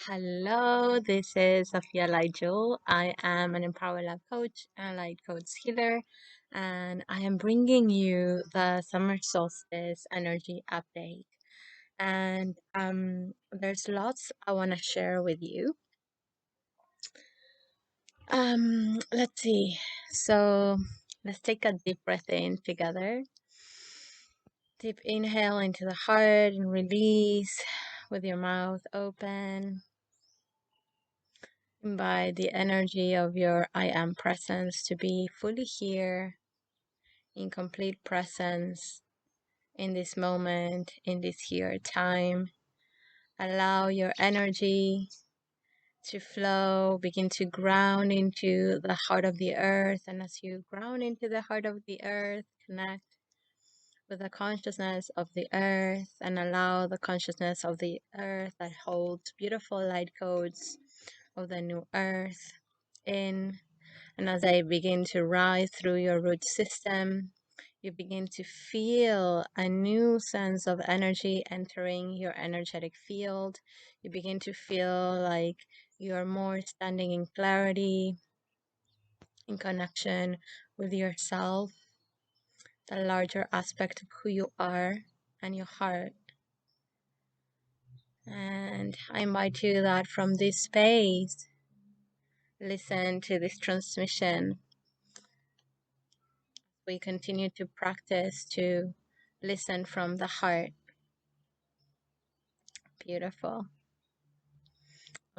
Hello, this is Sophia Lajul. I am an Empower Love Coach and Light Coach Healer, and I am bringing you the Summer Solstice Energy Update. And there's lots I want to share with you. Let's see. So let's take a deep breath in together. Deep inhale into the heart and release with your mouth open. Invite the energy of your I am presence to be fully here in complete presence in this moment, in this here time. Allow your energy to flow, begin to ground into the heart of the earth. And as you ground into the heart of the earth, connect with the consciousness of the earth and allow the consciousness of the earth that holds beautiful light codes of the new earth in. And as I begin to rise through your root system, you begin to feel a new sense of energy entering your energetic field. You begin to feel like you're more standing in clarity, in connection with yourself, the larger aspect of who you are and your heart. And I invite you that from this space, listen to this transmission. We continue to practice to listen from the heart. Beautiful.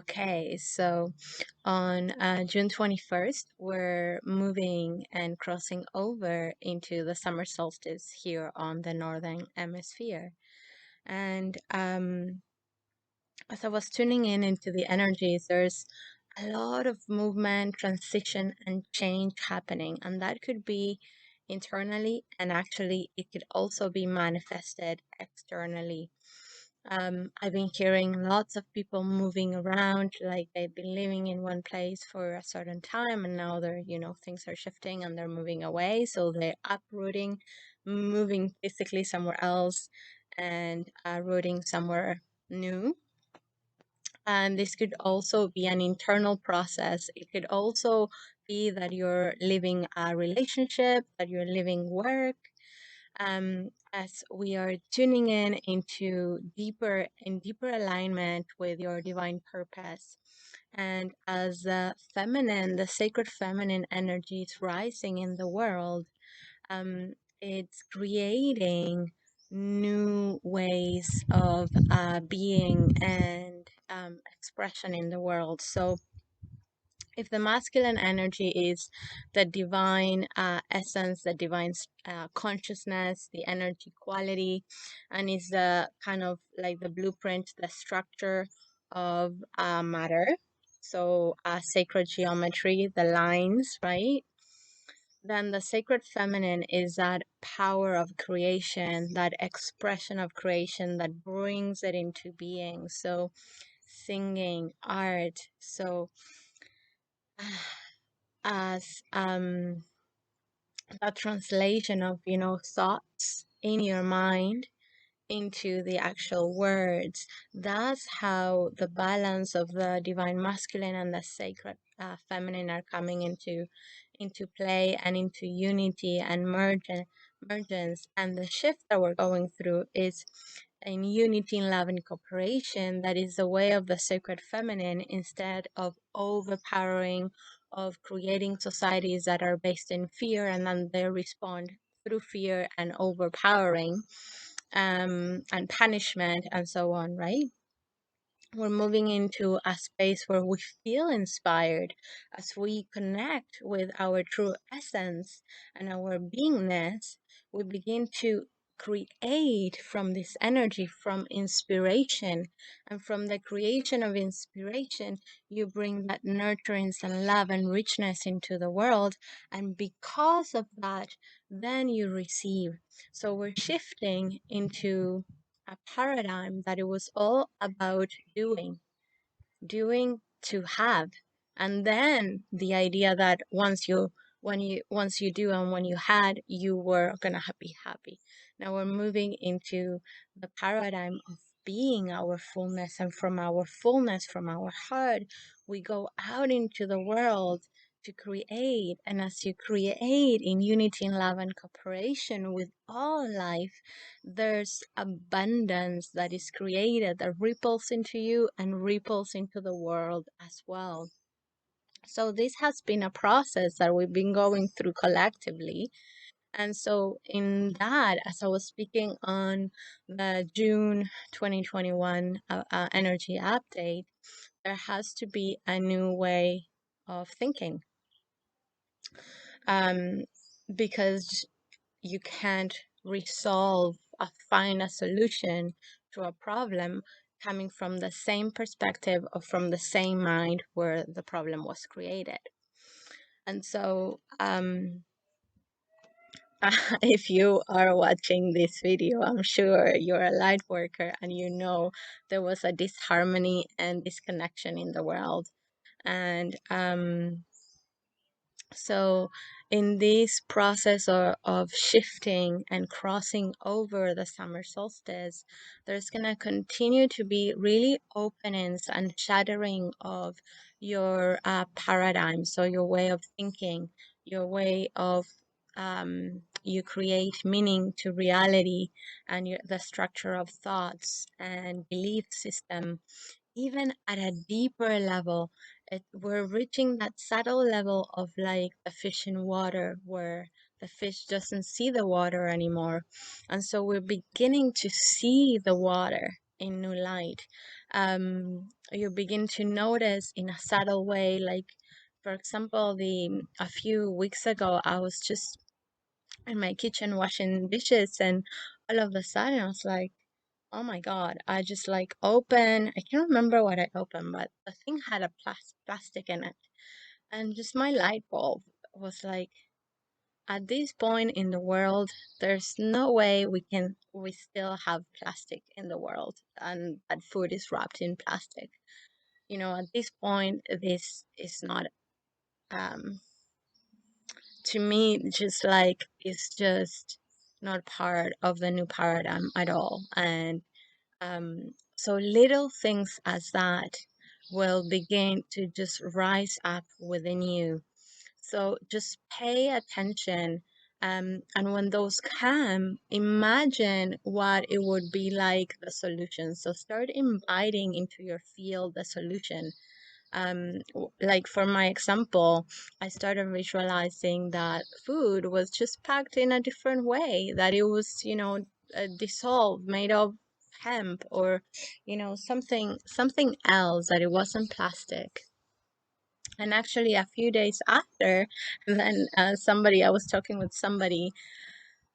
Okay, so on June 21st, we're moving and crossing over into the summer solstice here on the Northern Hemisphere. And as I was tuning in into the energies, there's a lot of movement, transition, and change happening. And that could be internally, and actually, it could also be manifested externally. I've been hearing lots of people moving around, like they've been living in one place for a certain time, and now they're, things are shifting and they're moving away. So they're uprooting, moving physically somewhere else, and rooting somewhere new. And this could also be an internal process. It could also be that you're living a relationship, that you're living work, as we are tuning in into deeper alignment with your divine purpose. And as the sacred feminine energy is rising in the world, it's creating new ways of being and expression in the world. So if the masculine energy is the divine essence, the divine consciousness, the energy quality, and is the kind of like the blueprint, the structure of matter. So sacred geometry, the lines, right? Then the sacred feminine is that power of creation, that expression of creation that brings it into being. So singing, art. So as a translation of thoughts in your mind into the actual words. That's how the balance of the divine masculine and the sacred feminine are coming into play and into unity and mergence. And the shift that we're going through is in unity, in love, and cooperation. That is the way of the sacred feminine, instead of overpowering, of creating societies that are based in fear, and then they respond through fear and overpowering, and punishment and so on, right? We're moving into a space where we feel inspired as we connect with our true essence and our beingness. We begin to create from this energy, from inspiration. And from the creation of inspiration, you bring that nurturance and love and richness into the world. And because of that, then you receive. So we're shifting into a paradigm that it was all about doing to have. And then the idea that once you do and when you had, you were gonna be happy. Now we're moving into the paradigm of being, our fullness, and from our fullness, from our heart, we go out into the world to create. And as you create in unity and love and cooperation with all life, there's abundance that is created that ripples into you and ripples into the world as well. So this has been a process that we've been going through collectively. And so in that, as I was speaking on the June 2021 energy update, there has to be a new way of thinking, um, because you can't resolve or find a solution to a problem coming from the same perspective or from the same mind where the problem was created. And so, if you are watching this video, I'm sure you're a light worker and you know there was a disharmony and disconnection in the world. And so, in this process of shifting and crossing over the summer solstice, there's going to continue to be really openings and shattering of your paradigm. So, your way of thinking, your way of you create meaning to reality and the structure of thoughts and belief system, even at a deeper level. We're reaching that subtle level of like the fish in water, where the fish doesn't see the water anymore. And so we're beginning to see the water in new light. You begin to notice in a subtle way, like, for example, a few weeks ago, I was just in my kitchen washing dishes, and all of a sudden I was like, oh my God, I just like open. I can't remember what I opened, but the thing had a plastic in it. And just my light bulb was like, at this point in the world, there's no way we still have plastic in the world and that food is wrapped in plastic. At this point, this is not, um, to me, just like, it's just not part of the new paradigm at all. And so little things as that will begin to just rise up within you. So just pay attention. And when those come, imagine what it would be like the solution. So start inviting into your field the solution. Like for my example, I started visualizing that food was just packed in a different way, that it was, dissolved, made of hemp, or, something else, that it wasn't plastic. And actually, a few days after, then I was talking with somebody,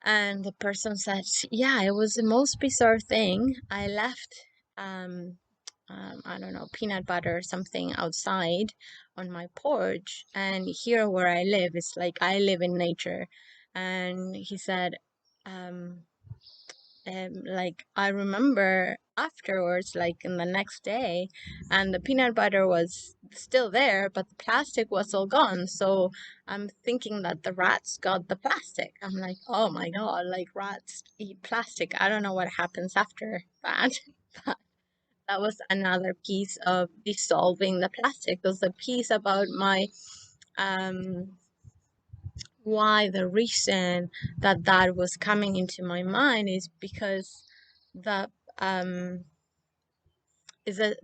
and the person said, yeah, it was the most bizarre thing. I left, um, I don't know, peanut butter or something outside on my porch. And here where I live, it's like I live in nature. And he said, um, like, I remember afterwards, like in the next day, and the peanut butter was still there, but the plastic was all gone. So I'm thinking that the rats got the plastic. I'm like, oh my God, like rats eat plastic. I don't know what happens after that. But that was another piece of dissolving the plastic. It was a piece about my um why the reason that that was coming into my mind is because the um is the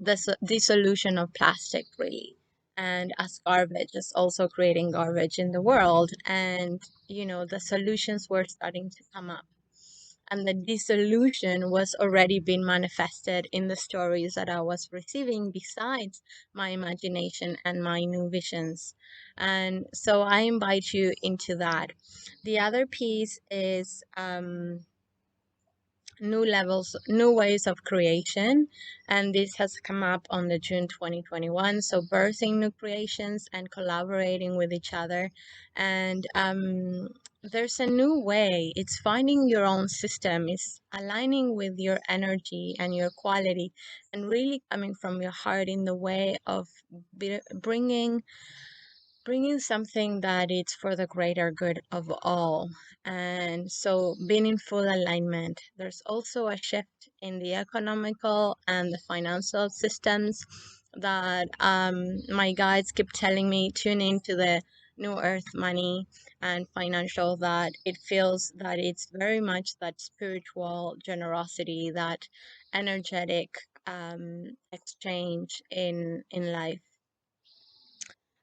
dissolution of plastic, really, and as garbage is also creating garbage in the world. And the solutions were starting to come up, and the dissolution was already being manifested in the stories that I was receiving, besides my imagination and my new visions. And so I invite you into that. The other piece is new levels, new ways of creation. And this has come up on the June 2021. So birthing new creations and collaborating with each other. And there's a new way. It's finding your own system. It's aligning with your energy and your quality, and really coming from your heart in the way of bringing bringing something that it's for the greater good of all. And so being in full alignment. There's also a shift in the economical and the financial systems that my guides keep telling me tune into the new earth money and financial, that it feels that it's very much that spiritual generosity, that energetic exchange in life.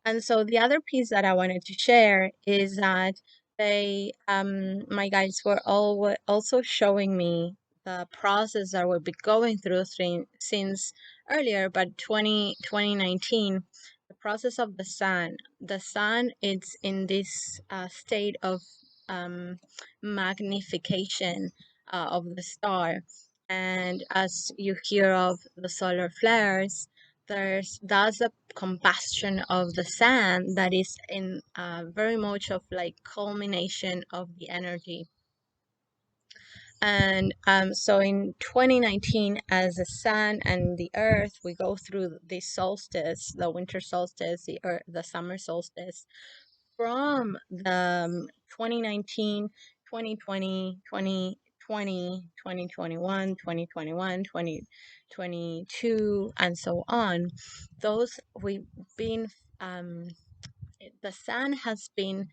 And so the other piece that I wanted to share is that my guides were all also showing me the process that we'll be going through since earlier, but 2019, the process of the sun. The sun is in this state of um, magnification of the star. And as you hear of the solar flares, that's a combustion of the sand that is in very much of like culmination of the energy. And so in 2019, as the sun and the earth, we go through the solstice, the winter solstice, the summer solstice, from the 2019, 2020, 2022, and so on. Those we've been, um, the sun has been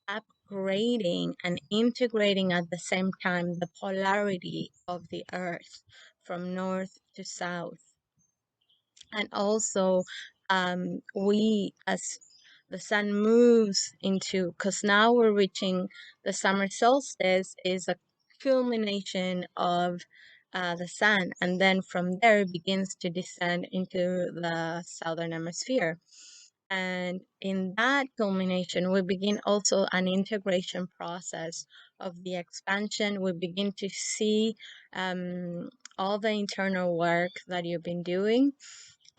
upgrading and integrating at the same time the polarity of the earth from north to south. And also, we, as the sun moves into, because now we're reaching the summer solstice, is a culmination of the sun, and then from there it begins to descend into the southern hemisphere. And in that culmination, we begin also an integration process of the expansion. We begin to see all the internal work that you've been doing.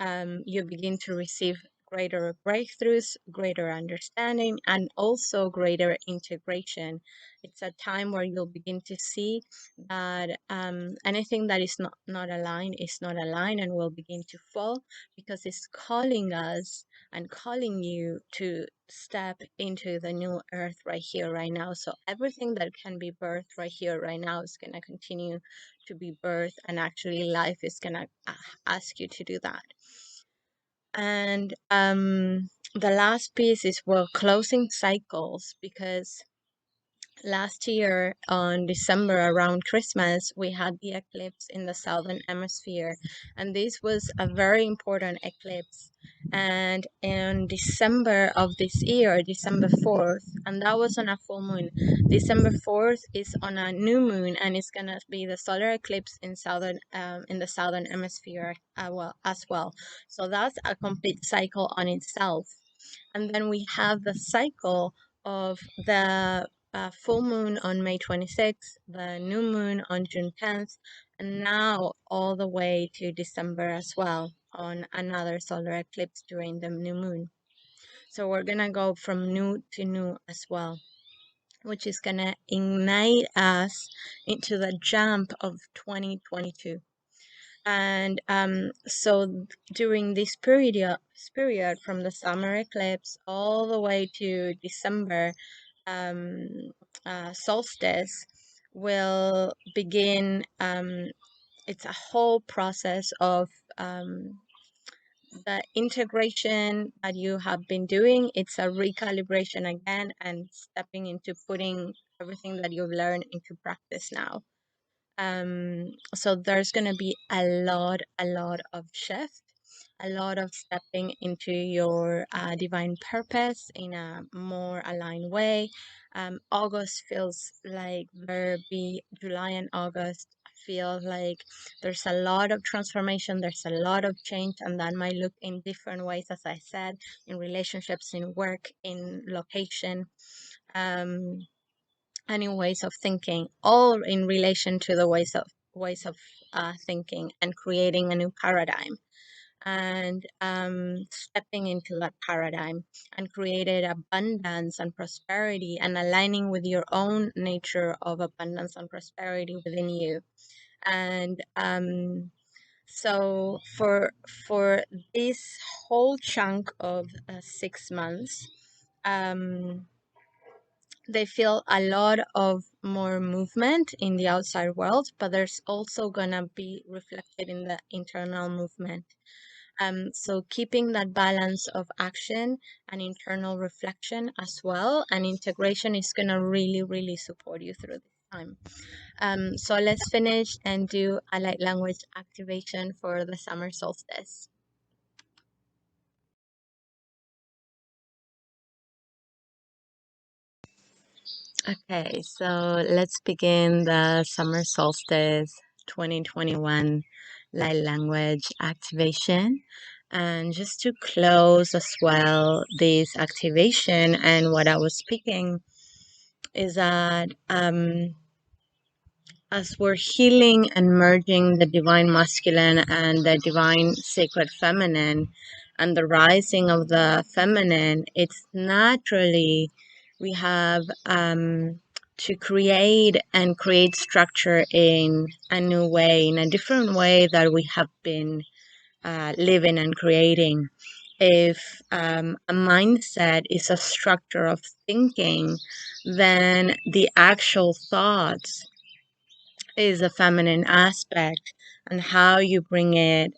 You begin to receive greater breakthroughs, greater understanding, and also greater integration. It's a time where you'll begin to see that anything that is not aligned is not aligned and will begin to fall, because it's calling us and calling you to step into the new earth right here, right now. So everything that can be birthed right here, right now is going to continue to be birthed, and actually life is going to ask you to do that. And the last piece is, well, closing cycles, because last year on December around Christmas, we had the eclipse in the southern hemisphere, and this was a very important eclipse. And in December of this year, December 4th, and that was on a full moon. December 4th is on a new moon, and it's gonna be the solar eclipse in the southern hemisphere as well. So that's a complete cycle on itself. And then we have the cycle of the full moon on May 26th, the new moon on June 10th, and now all the way to December as well on another solar eclipse during the new moon. So we're gonna go from new to new as well, which is gonna ignite us into the jump of 2022. And so during this period from the summer eclipse all the way to December um, solstice will begin. It's a whole process of the integration that you have been doing. It's a recalibration again and stepping into putting everything that you've learned into practice now. So there's going to be a lot of shift, a lot of stepping into your divine purpose in a more aligned way. August feels like there be July and August feel like there's a lot of transformation, there's a lot of change, and that might look in different ways, as I said, in relationships, in work, in location. Um, and in ways of thinking, all in relation to the ways of thinking and creating a new paradigm, and stepping into that paradigm and created abundance and prosperity and aligning with your own nature of abundance and prosperity within you. And so for this whole chunk of 6 months, they feel a lot of more movement in the outside world, but there's also gonna be reflected in the internal movement. So keeping that balance of action and internal reflection as well, and integration is gonna really, really support you through this time. So let's finish and do a light language activation for the summer solstice. Okay, so let's begin the summer solstice 2021 light language activation. And just to close as well this activation, and what I was speaking is that as we're healing and merging the divine masculine and the divine sacred feminine and the rising of the feminine, it's naturally we have to create structure in a new way, in a different way that we have been living and creating. If a mindset is a structure of thinking, then the actual thoughts is a feminine aspect, and how you bring it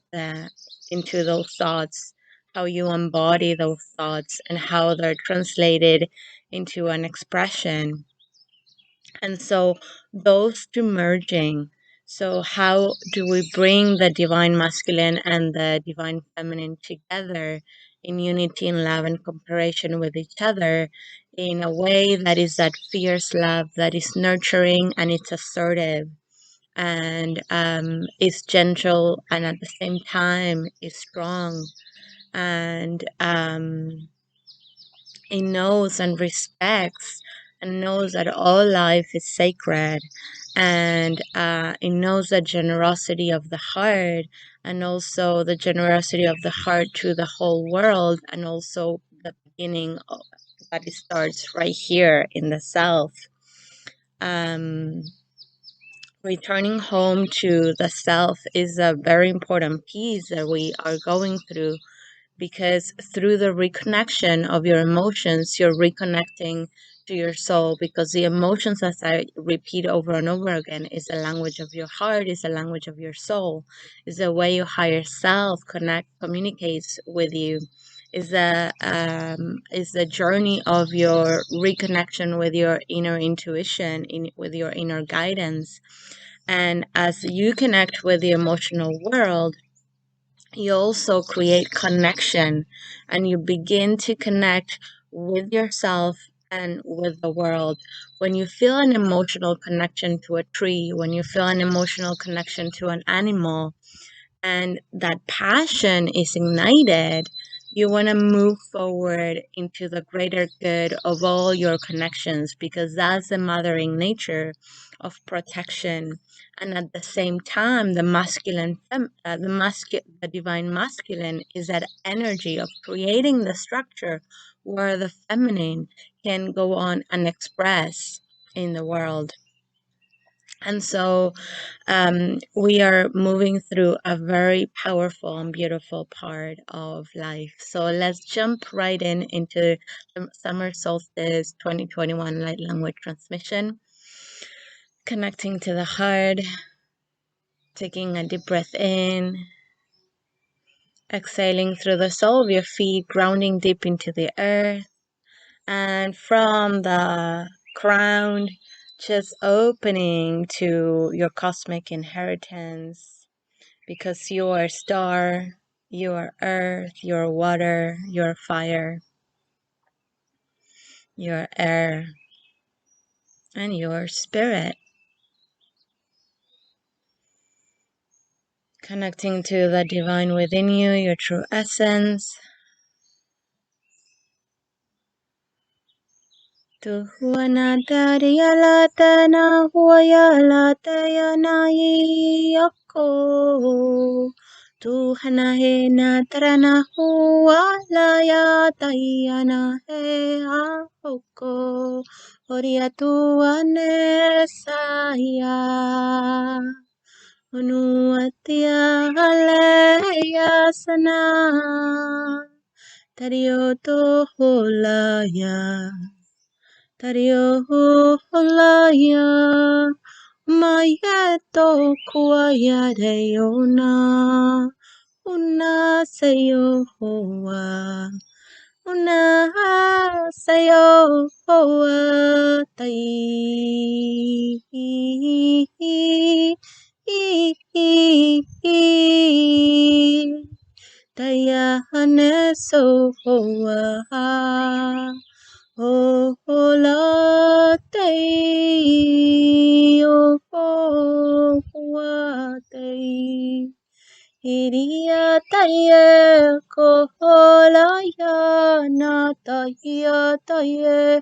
into those thoughts, how you embody those thoughts, and how they're translated into an expression. And so those two merging. So how do we bring the divine masculine and the divine feminine together in unity and love and cooperation with each other in a way that is that fierce love that is nurturing and it's assertive and is gentle and at the same time is strong and it knows and respects and knows that all life is sacred and it knows the generosity of the heart and also the generosity of the heart to the whole world and also the beginning of, that it starts right here in the self. um, Returning home to the self is a very important piece that we are going through, because through the reconnection of your emotions, you're reconnecting to your soul, because the emotions, as I repeat over and over again, is the language of your heart, is the language of your soul, is the way your higher self communicates with you, is the journey of your reconnection with your inner intuition, with your inner guidance. And as you connect with the emotional world, you also create connection and you begin to connect with yourself and with the world. When you feel an emotional connection to a tree, when you feel an emotional connection to an animal, and that passion is ignited, you want to move forward into the greater good of all your connections, because that's the mothering nature of protection. And at the same time, the the divine masculine is that energy of creating the structure where the feminine can go on and express in the world. And so we are moving through a very powerful and beautiful part of life. So let's jump right into the summer solstice 2021 light language transmission. Connecting to the heart, taking a deep breath in, exhaling through the sole of your feet, grounding deep into the earth, and from the crown, just opening to your cosmic inheritance, because you are star, you are earth, you are water, you are fire, you are air, and you are spirit. Connecting to the divine within you, your true essence. Tuhuanatarialatana huayalatanai yako. Tuhanahe tarana hualayatayana he ahoko. Oriatuane saya. Onuatia aleyasana. Tario to holaya. Tario holaya. Maya to kuaya deona. Una sayo hoa. Una sayo hoa tai. Tayahane so hoa. O la tay. O hoa tay. Iria taye kohola ya na taye taye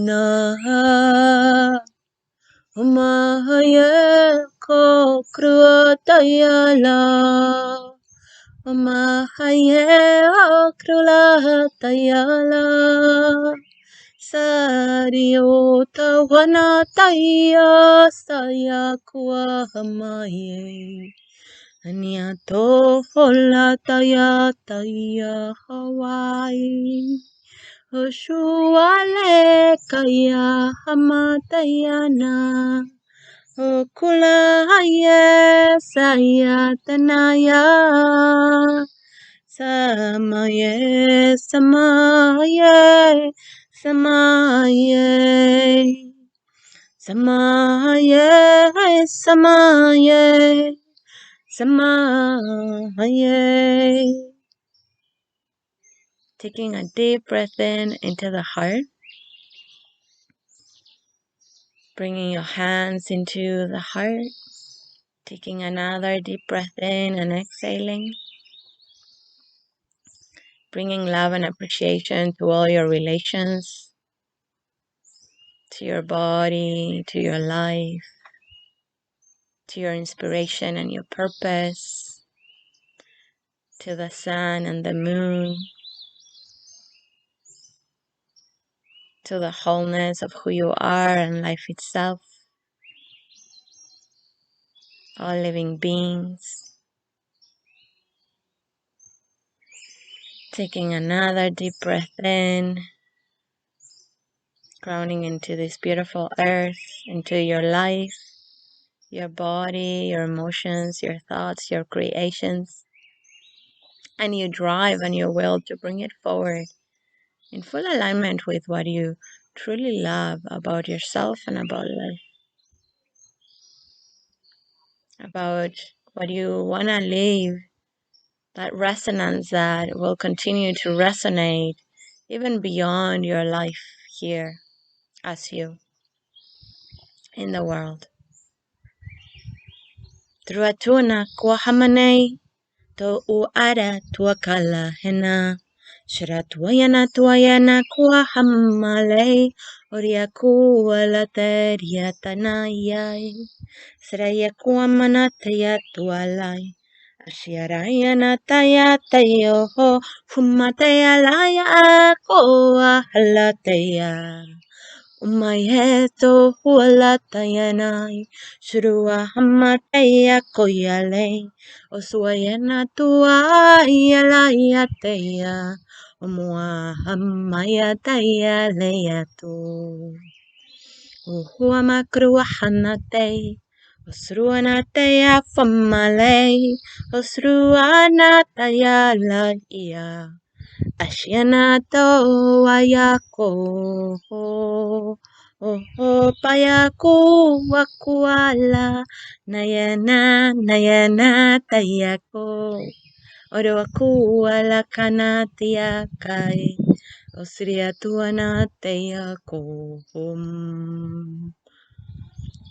na umaye ko krua tayala umaye krula tayala sario tawana taya saya kuahamaye Ania to hola taya taya Hawaii. Oshuale kaya hamatayana. Okula haye saya tanaya. Samaye samaye samaye. Samaye samaye. Samaye. Taking a deep breath in into the heart. Bringing your hands into the heart. Taking another deep breath in and exhaling. Bringing love and appreciation to all your relations. To your body, to your life. To your inspiration and your purpose. To the sun and the moon. To the wholeness of who you are and life itself, all living beings. Taking another deep breath in, grounding into this beautiful earth, into your life, your body, your emotions, your thoughts, your creations, and you drive and your will to bring it forward in full alignment with what you truly love about yourself and about life, about what you want to live, that resonance that will continue to resonate even beyond your life here as you in the world. Truatuna kuahamane to uada tuakala hena. Shiratuayana tuayana kuahamale. Oriaku alateria tanayai. Sraya kuamanataya tualai. Ashiarayana taya tayo ho. Fumataya laya koa halataya. Umayeto hualatayanai, Shurua hamataya koyale, Oswayana tuayalayateya, Umwa hamayataya leyato. Uhuamakrua hanate, Osruanateya famale, Osruanataya laya. Ashianato ayako payako wakuala nayana nayana tayako oro wakuala kanatiakai osriatuana tayako.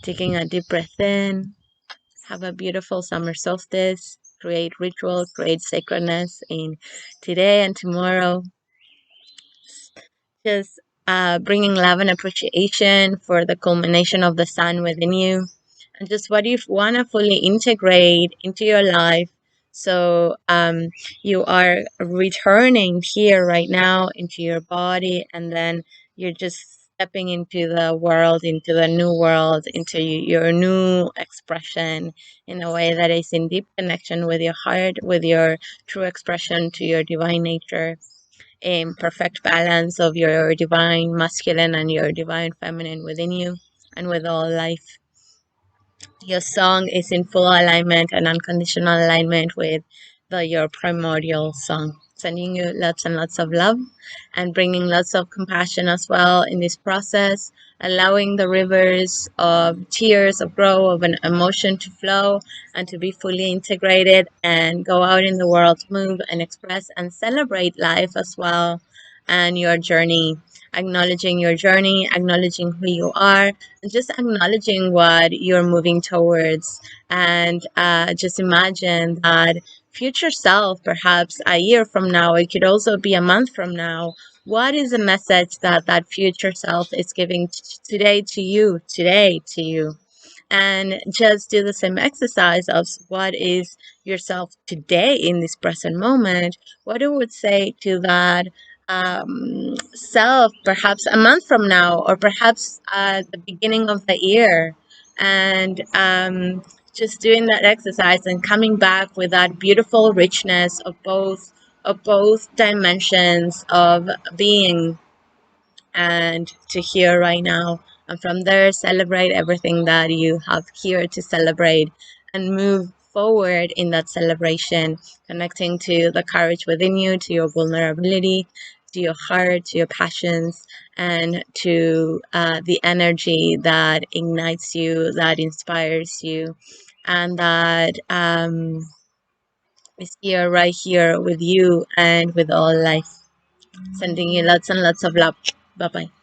Taking a deep breath in. Have a beautiful summer solstice. Create ritual, create sacredness in today and tomorrow. Just bringing love and appreciation for the culmination of the sun within you, and just what you want to fully integrate into your life. So you are returning here right now into your body, and then you're just stepping into the world, into the new world, into your new expression in a way that is in deep connection with your heart, with your true expression to your divine nature, in perfect balance of your divine masculine and your divine feminine within you and with all life. Your song is in full alignment and unconditional alignment with your primordial song. Sending you lots and lots of love and bringing lots of compassion as well in this process, allowing the rivers of tears, of grow, of an emotion to flow and to be fully integrated and go out in the world, move and express and celebrate life as well and your journey. Acknowledging your journey, acknowledging who you are, just acknowledging what you're moving towards, and just imagine that future self, perhaps a year from now, it could also be a month from now. What is the message that that future self is giving today to you, today to you? And just do the same exercise of what is yourself today in this present moment, what it would say to that self perhaps a month from now, or perhaps at the beginning of the year. And just doing that exercise and coming back with that beautiful richness of both dimensions of being and to here right now. And from there, celebrate everything that you have here to celebrate and move forward in that celebration, connecting to the courage within you, to your vulnerability, to your heart, to your passions, and to the energy that ignites you, that inspires you, and that is here, right here with you and with all life. Sending you lots and lots of love. Bye bye.